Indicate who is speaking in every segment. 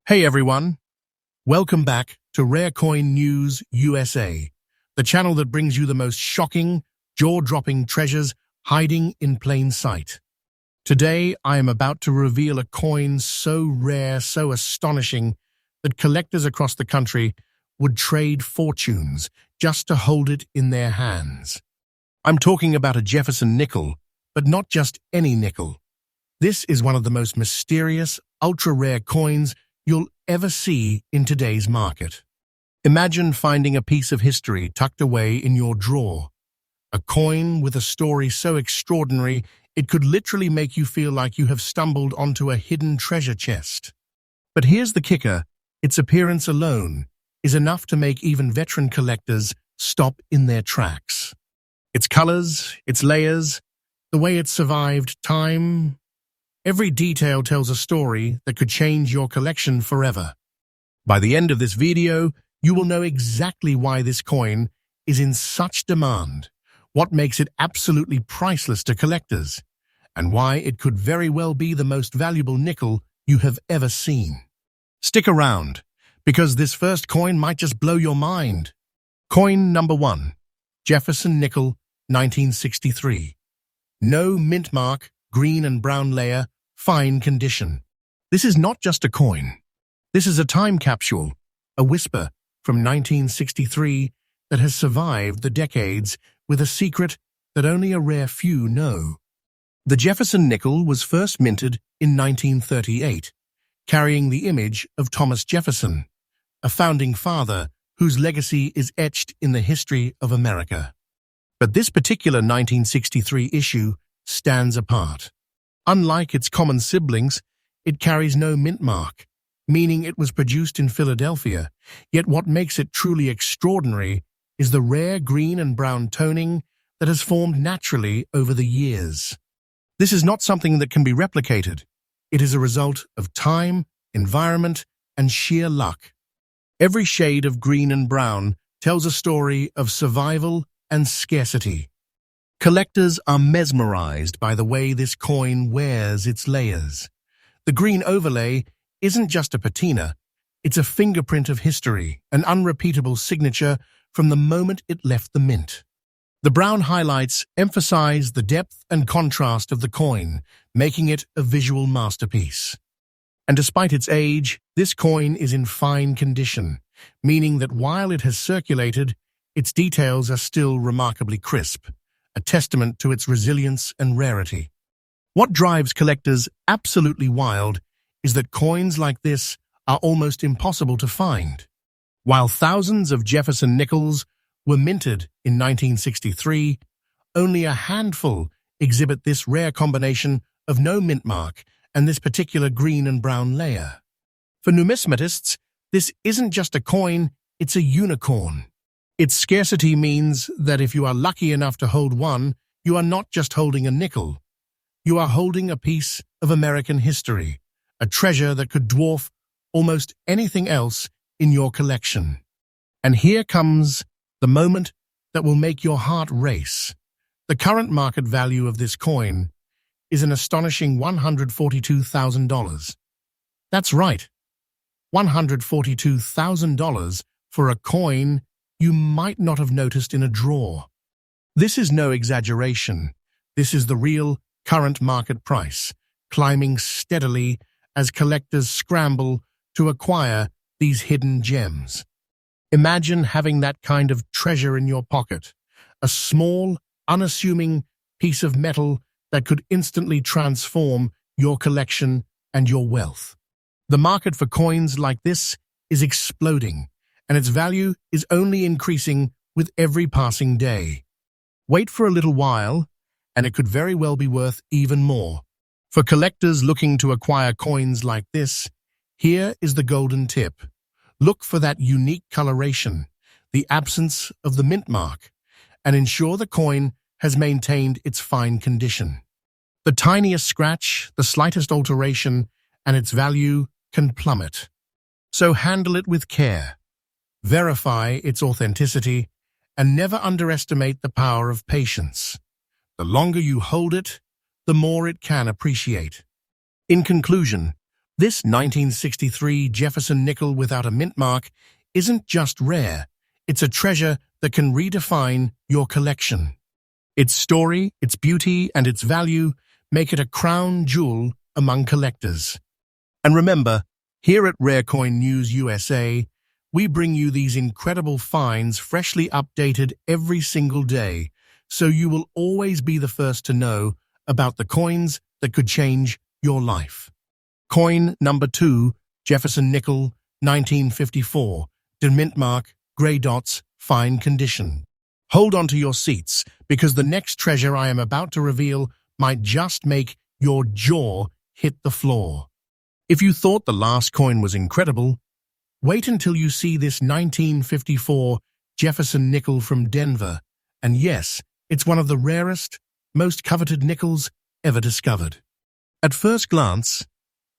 Speaker 1: Hey everyone, welcome back to Rare Coin News USA, the channel that brings you the most shocking, jaw-dropping treasures hiding in plain sight. Today, I am about to reveal a coin so rare, so astonishing, that collectors across the country would trade fortunes just to hold it in their hands. I'm talking about a Jefferson nickel, but not just any nickel. This is one of the most mysterious, ultra-rare coins you'll ever see in today's market. Imagine finding a piece of history tucked away in your drawer. A coin with a story so extraordinary it could literally make you feel like you have stumbled onto a hidden treasure chest. But here's the kicker: its appearance alone is enough to make even veteran collectors stop in their tracks. Its colors, its layers, the way it survived time. Every detail tells a story that could change your collection forever. By the end of this video, you will know exactly why this coin is in such demand, what makes it absolutely priceless to collectors, and why it could very well be the most valuable nickel you have ever seen. Stick around, because this first coin might just blow your mind. Coin number 1, Jefferson Nickel, 1963. No mint mark, green and brown layer, fine condition. This is not just a coin. This is a time capsule, a whisper from 1963 that has survived the decades with a secret that only a rare few know. The Jefferson nickel was first minted in 1938, carrying the image of Thomas Jefferson, a founding father whose legacy is etched in the history of America. But this particular 1963 issue stands apart. Unlike its common siblings, it carries no mint mark, meaning it was produced in Philadelphia. Yet what makes it truly extraordinary is the rare green and brown toning that has formed naturally over the years. This is not something that can be replicated. It is a result of time, environment, and sheer luck. Every shade of green and brown tells a story of survival and scarcity. Collectors are mesmerized by the way this coin wears its layers. The green overlay isn't just a patina, it's a fingerprint of history, an unrepeatable signature from the moment it left the mint. The brown highlights emphasize the depth and contrast of the coin, making it a visual masterpiece. And despite its age, this coin is in fine condition, meaning that while it has circulated, its details are still remarkably crisp, a testament to its resilience and rarity. What drives collectors absolutely wild is that coins like this are almost impossible to find. While thousands of Jefferson nickels were minted in 1963, only a handful exhibit this rare combination of no mint mark and this particular green and brown layer. For numismatists, this isn't just a coin, it's a unicorn. Its scarcity means that if you are lucky enough to hold one, you are not just holding a nickel. You are holding a piece of American history, a treasure that could dwarf almost anything else in your collection. And here comes the moment that will make your heart race. The current market value of this coin is an astonishing $142,000. That's right, $142,000 for a coin you might not have noticed in a drawer. This is no exaggeration. This is the real current market price, climbing steadily as collectors scramble to acquire these hidden gems. Imagine having that kind of treasure in your pocket, a small, unassuming piece of metal that could instantly transform your collection and your wealth. The market for coins like this is exploding, and its value is only increasing with every passing day. Wait for a little while, and it could very well be worth even more. For collectors looking to acquire coins like this, here is the golden tip. Look for that unique coloration, the absence of the mint mark, and ensure the coin has maintained its fine condition. The tiniest scratch, the slightest alteration, and its value can plummet. So handle it with care. Verify its authenticity, and never underestimate the power of patience. The longer you hold it, the more it can appreciate. In conclusion, This 1963 Jefferson nickel without a mint mark isn't just rare, it's a treasure that can redefine your collection. Its story, its beauty, and its value make it a crown jewel among collectors. And remember, here at Rare Coin News USA, we bring you these incredible finds freshly updated every single day, so you will always be the first to know about the coins that could change your life. Coin number 2, Jefferson Nickel, 1954, mint mark, grey dots, fine condition. Hold on to your seats, because the next treasure I am about to reveal might just make your jaw hit the floor. If you thought the last coin was incredible, wait until you see this 1954 Jefferson nickel from Denver. And yes, it's one of the rarest, most coveted nickels ever discovered. At first glance,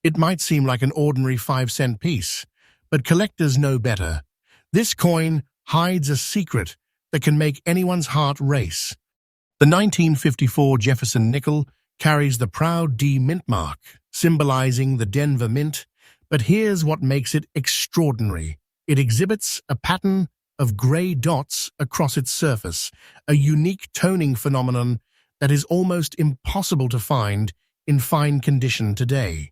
Speaker 1: it might seem like an ordinary 5-cent piece, but collectors know better. This coin hides a secret that can make anyone's heart race. The 1954 Jefferson nickel carries the proud D mint mark, symbolizing the Denver Mint, but here's what makes it extraordinary. It exhibits a pattern of gray dots across its surface, a unique toning phenomenon that is almost impossible to find in fine condition today.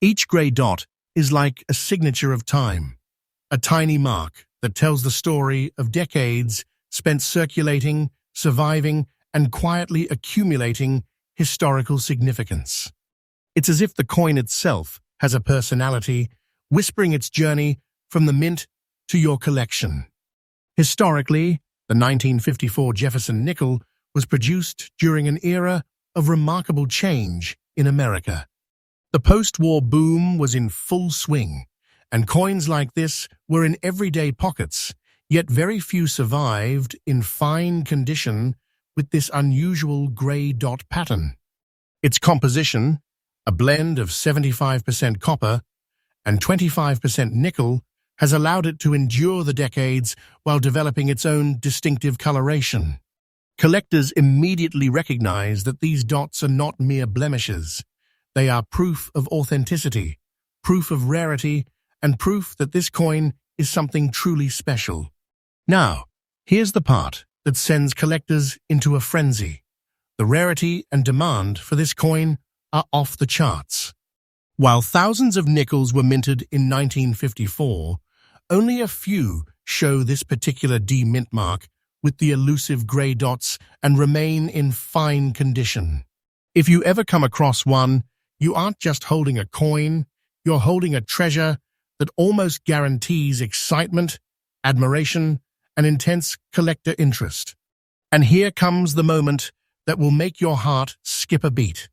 Speaker 1: Each gray dot is like a signature of time, a tiny mark that tells the story of decades spent circulating, surviving, and quietly accumulating historical significance. It's as if the coin itself has a personality, whispering its journey from the mint to your collection. Historically, the 1954 Jefferson nickel was produced during an era of remarkable change in America. The post-war boom was in full swing, and coins like this were in everyday pockets, yet very few survived in fine condition with this unusual grey dot pattern. Its composition, a blend of 75% copper and 25% nickel, has allowed it to endure the decades while developing its own distinctive coloration. Collectors immediately recognize that these dots are not mere blemishes. They are proof of authenticity, proof of rarity, and proof that this coin is something truly special. Now, here's the part that sends collectors into a frenzy. The rarity and demand for this coin are off the charts. While thousands of nickels were minted in 1954, only a few show this particular D mint mark with the elusive grey dots and remain in fine condition. If you ever come across one, you aren't just holding a coin, you're holding a treasure that almost guarantees excitement, admiration, and intense collector interest. And here comes the moment that will make your heart skip a beat.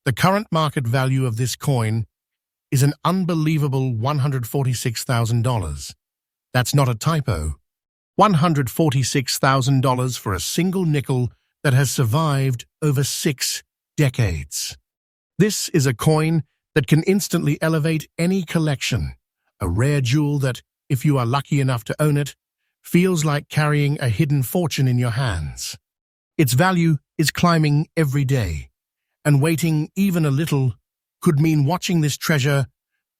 Speaker 1: The current market value of this coin is an unbelievable $146,000. That's not a typo. $146,000 for a single nickel that has survived over 6 decades. This is a coin that can instantly elevate any collection, a rare jewel that, if you are lucky enough to own it, feels like carrying a hidden fortune in your hands. Its value is climbing every day, and waiting even a little could mean watching this treasure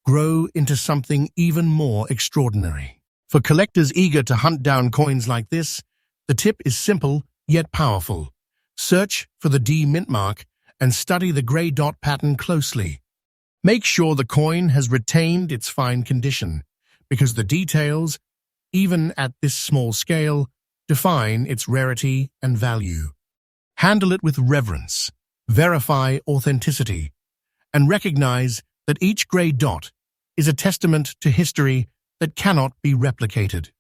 Speaker 1: grow into something even more extraordinary. For collectors eager to hunt down coins like this, the tip is simple yet powerful. Search for the D mint mark and study the grey dot pattern closely. Make sure the coin has retained its fine condition, because the details, even at this small scale, define its rarity and value. Handle it with reverence, verify authenticity, and recognize that each grey dot is a testament to history that cannot be replicated.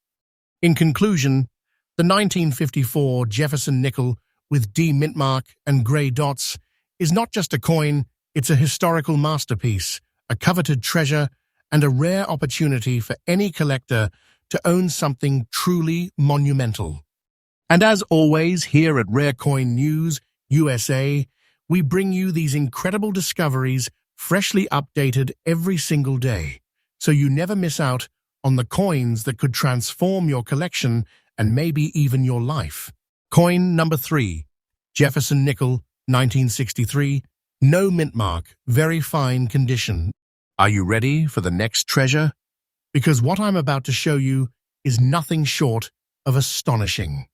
Speaker 1: In conclusion, the 1954 Jefferson nickel with D mint mark and grey dots is not just a coin, it's a historical masterpiece, a coveted treasure, and a rare opportunity for any collector to own something truly monumental. And as always, here at Rare Coin News USA, we bring you these incredible discoveries freshly updated every single day, so you never miss out on the coins that could transform your collection and maybe even your life. Coin number 3, Jefferson Nickel, 1963, no mint mark, very fine condition. Are you ready for the next treasure? Because what I'm about to show you is nothing short of astonishing.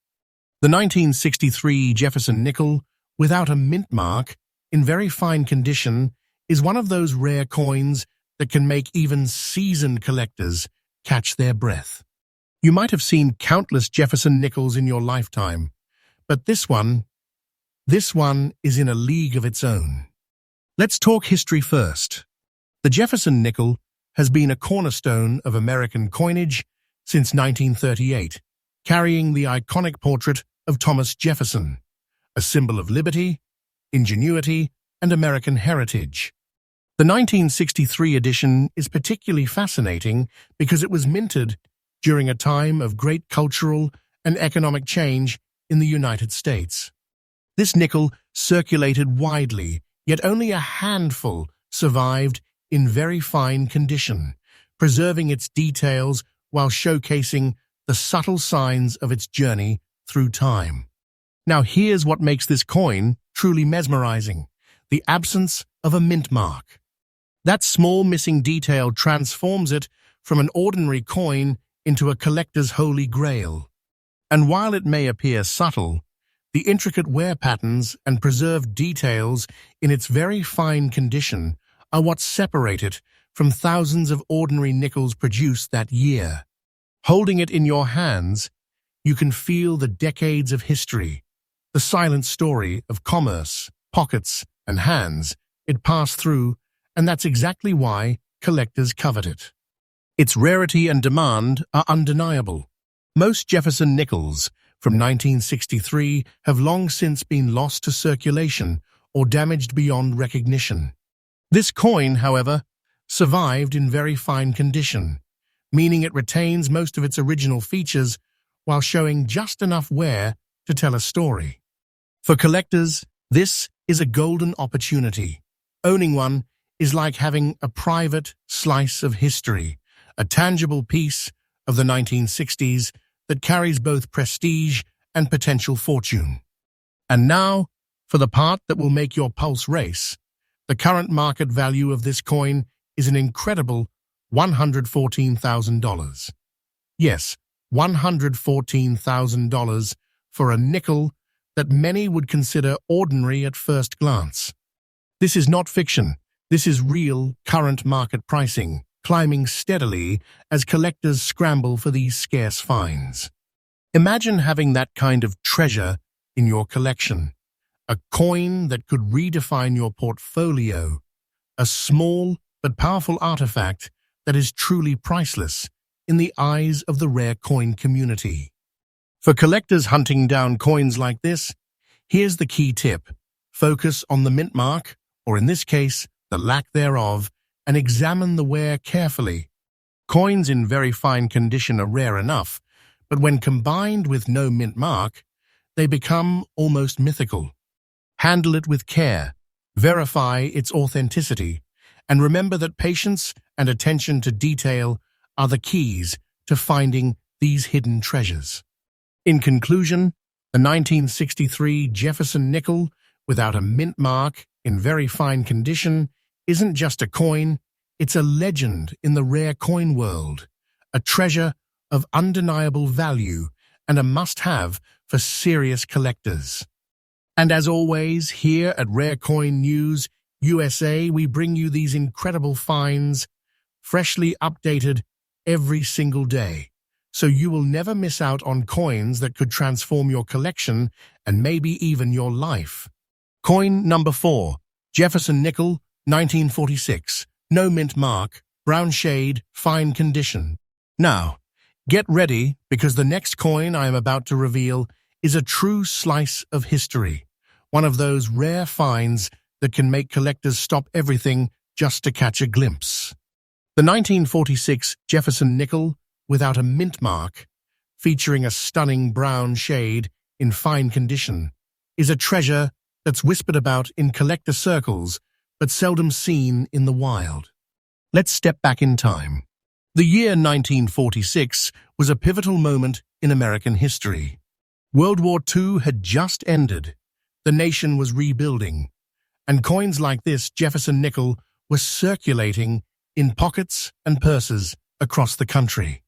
Speaker 1: The 1963 Jefferson nickel, without a mint mark, in very fine condition, is one of those rare coins that can make even seasoned collectors catch their breath. You might have seen countless Jefferson nickels in your lifetime, but this one is in a league of its own. Let's talk history first. The Jefferson nickel has been a cornerstone of American coinage since 1938, carrying the iconic portrait of Thomas Jefferson, a symbol of liberty, ingenuity, and American heritage. The 1963 edition is particularly fascinating because it was minted during a time of great cultural and economic change in the United States. This nickel circulated widely, yet only a handful survived in very fine condition, preserving its details while showcasing the subtle signs of its journey through time. Now here's what makes this coin truly mesmerizing: the absence of a mint mark. That small missing detail transforms it from an ordinary coin into a collector's holy grail. And while it may appear subtle, the intricate wear patterns and preserved details in its very fine condition are what separate it from thousands of ordinary nickels produced that year. Holding it in your hands, you can feel the decades of history, the silent story of commerce, pockets, and hands it passed through, and that's exactly why collectors covet it. Its rarity and demand are undeniable. Most Jefferson nickels from 1963 have long since been lost to circulation or damaged beyond recognition. This coin, however, survived in very fine condition, meaning it retains most of its original features while showing just enough wear to tell a story. For collectors, this is a golden opportunity. Owning one is like having a private slice of history, a tangible piece of the 1960s that carries both prestige and potential fortune. And now, for the part that will make your pulse race. The current market value of this coin is an incredible $114,000. Yes, $114,000 for a nickel that many would consider ordinary at first glance. This is not fiction. This is real, current market pricing, climbing steadily as collectors scramble for these scarce finds. Imagine having that kind of treasure in your collection, a coin that could redefine your portfolio, a small but powerful artifact that is truly priceless in the eyes of the rare coin community. For collectors hunting down coins like this, here's the key tip: focus on the mint mark, or in this case, the lack thereof, and examine the wear carefully. Coins in very fine condition are rare enough, but when combined with no mint mark, they become almost mythical. Handle it with care, verify its authenticity, and remember that patience and attention to detail are the keys to finding these hidden treasures. In conclusion, the 1963 Jefferson nickel, without a mint mark, in very fine condition, isn't just a coin, it's a legend in the rare coin world, a treasure of undeniable value and a must-have for serious collectors. And as always, here at Rare Coin News USA, we bring you these incredible finds, freshly updated every single day, so you will never miss out on coins that could transform your collection and maybe even your life. Coin number 4, Jefferson nickel, 1946, no mint mark, brown shade, fine condition. Now, get ready, because the next coin I am about to reveal is a true slice of history, one of those rare finds that can make collectors stop everything just to catch a glimpse. The 1946 Jefferson nickel, without a mint mark, featuring a stunning brown shade in fine condition, is a treasure that's whispered about in collector circles but seldom seen in the wild. Let's step back in time. The year 1946 was a pivotal moment in American history. World War II had just ended, the nation was rebuilding, and coins like this Jefferson nickel were circulating in pockets and purses across the country.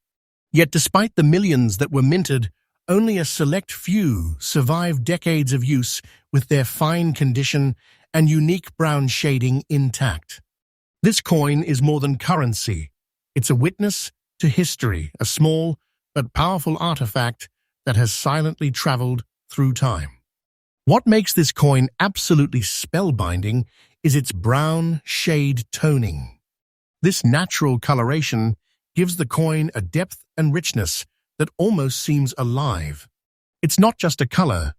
Speaker 1: Yet despite the millions that were minted, only a select few survived decades of use with their fine condition and unique brown shading intact. This coin is more than currency. It's a witness to history, a small but powerful artifact that has silently traveled through time. What makes this coin absolutely spellbinding is its brown shade toning. This natural coloration gives the coin a depth and richness that almost seems alive. It's not just a color,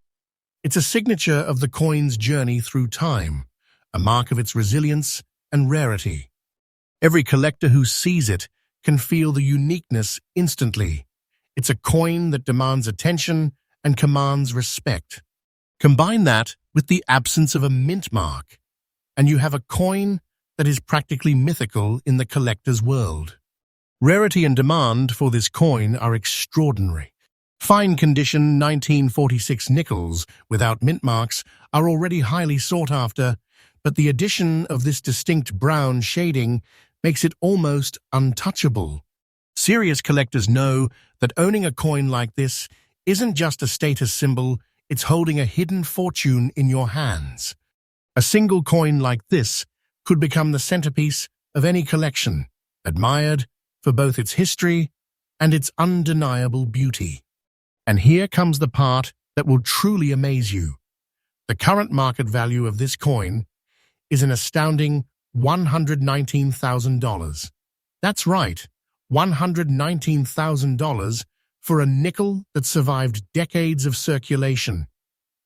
Speaker 1: it's a signature of the coin's journey through time, a mark of its resilience and rarity. Every collector who sees it can feel the uniqueness instantly. It's a coin that demands attention and commands respect. Combine that with the absence of a mint mark, and you have a coin that is practically mythical in the collector's world. Rarity and demand for this coin are extraordinary. Fine condition 1946 nickels without mint marks are already highly sought after, but the addition of this distinct brown shading makes it almost untouchable. Serious collectors know that owning a coin like this isn't just a status symbol, it's holding a hidden fortune in your hands. A single coin like this could become the centerpiece of any collection, admired for both its history and its undeniable beauty. And here comes the part that will truly amaze you. The current market value of this coin is an astounding $119,000. That's right, $119,000 for a nickel that survived decades of circulation,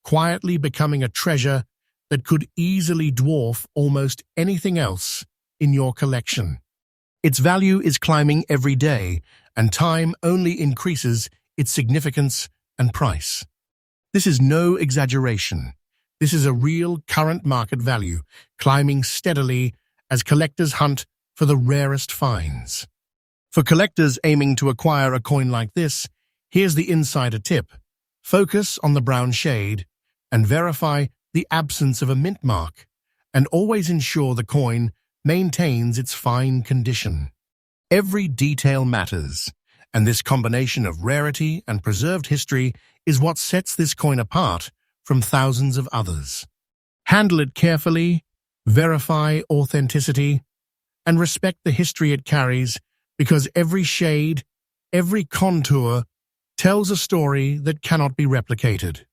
Speaker 1: quietly becoming a treasure that could easily dwarf almost anything else in your collection. Its value is climbing every day, and time only increases its significance and price. This is no exaggeration. This is a real current market value, climbing steadily as collectors hunt for the rarest finds. For collectors aiming to acquire a coin like this, here's the insider tip. Focus on the brown shade and verify the absence of a mint mark, and always ensure the coin maintains its fine condition. Every detail matters, and this combination of rarity and preserved history is what sets this coin apart from thousands of others. Handle it carefully, verify authenticity, and respect the history it carries, because every shade, every contour tells a story that cannot be replicated.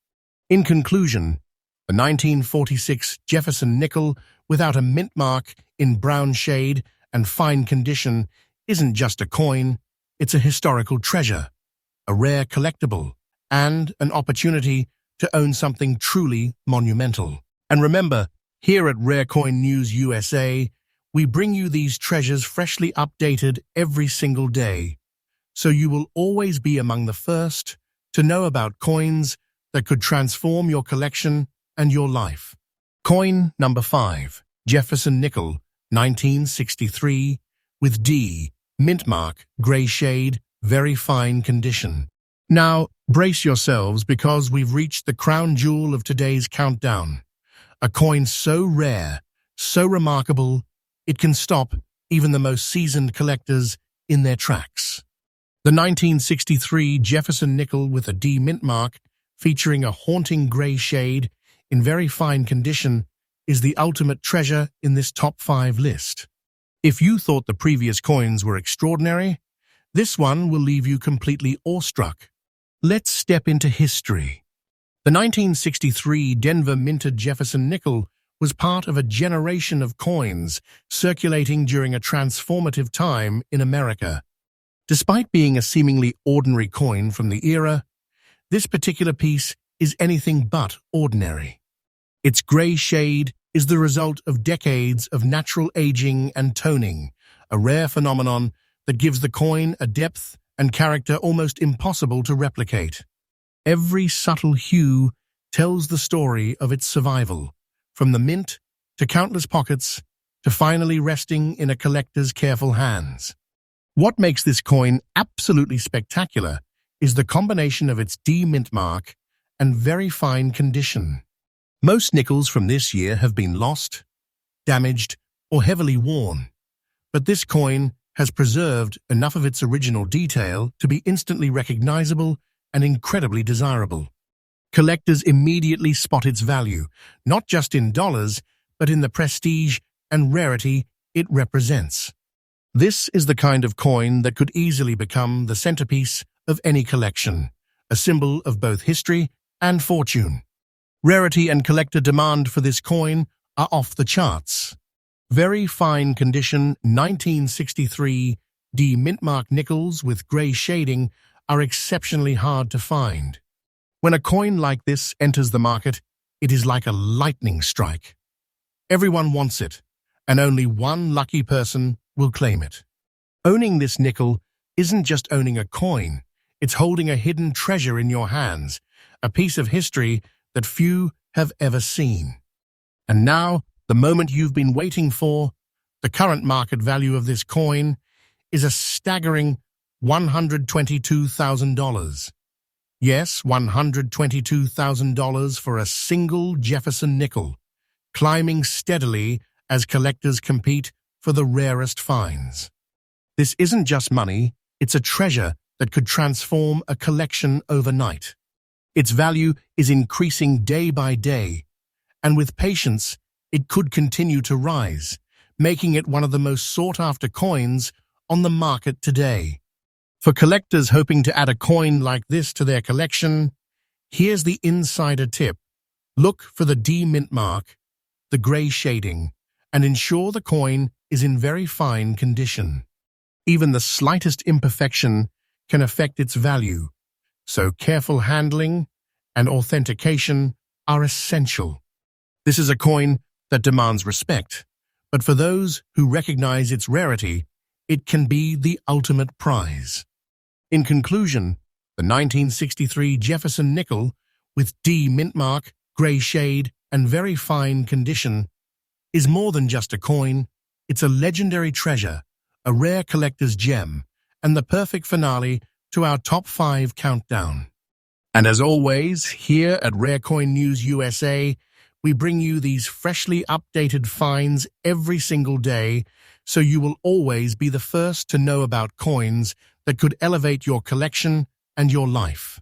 Speaker 1: In conclusion, the 1946 Jefferson nickel without a mint mark in brown shade and fine condition isn't just a coin, it's a historical treasure, a rare collectible, and an opportunity to own something truly monumental. And remember, here at Rare Coin News USA, we bring you these treasures freshly updated every single day, so you will always be among the first to know about coins that could transform your collection and your life. Coin number 5, Jefferson Nickel, 1963, with D, mint mark, gray shade, very fine condition. Now, brace yourselves because we've reached the crown jewel of today's countdown. A coin so rare, so remarkable, it can stop even the most seasoned collectors in their tracks. The 1963 Jefferson Nickel with a D mint mark, featuring a haunting gray shade in very fine condition, is the ultimate treasure in this top 5 list. If you thought the previous coins were extraordinary, this one will leave you completely awestruck. Let's step into history. The 1963 Denver minted Jefferson Nickel was part of a generation of coins circulating during a transformative time in America. Despite being a seemingly ordinary coin from the era, this particular piece is anything but ordinary. Its gray shade is the result of decades of natural aging and toning, a rare phenomenon that gives the coin a depth and character almost impossible to replicate. Every subtle hue tells the story of its survival, from the mint to countless pockets to finally resting in a collector's careful hands. What makes this coin absolutely spectacular is the combination of its D mint mark and very fine condition. Most nickels from this year have been lost, damaged, or heavily worn, But this coin has preserved enough of its original detail to be instantly recognizable and incredibly desirable. Collectors immediately spot its value, not just in dollars, but in the prestige and rarity it represents. This is the kind of coin that could easily become the centerpiece of any collection, a symbol of both history and fortune. Rarity and collector demand for this coin are off the charts. Very fine condition 1963 no-mintmark nickels with grey shading are exceptionally hard to find. When a coin like this enters the market, it is like a lightning strike. Everyone wants it, and only one lucky person will claim it. Owning this nickel isn't just owning a coin, it's holding a hidden treasure in your hands, a piece of history that few have ever seen. And now, the moment you've been waiting for, the current market value of this coin is a staggering $122,000. Yes, $122,000 for a single Jefferson nickel, climbing steadily as collectors compete for the rarest finds. This isn't just money, it's a treasure that could transform a collection overnight. Its value is increasing day by day, and with patience, it could continue to rise, making it one of the most sought-after coins on the market today. For collectors hoping to add a coin like this to their collection, here's the insider tip. Look for the no-mintmark, the grey shading, and ensure the coin is in very fine condition. Even the slightest imperfection can affect its value, so careful handling and authentication are essential. This is a coin that demands respect, but for those who recognize its rarity, it can be the ultimate prize. In conclusion, the 1963 Jefferson nickel with no-mintmark, grey shade, and very fine condition is more than just a coin. It's a legendary treasure, a rare collector's gem, and the perfect finale to our top 5 countdown. And as always, here at Rare Coin News USA, we bring you these freshly updated finds every single day, so you will always be the first to know about coins that could elevate your collection and your life.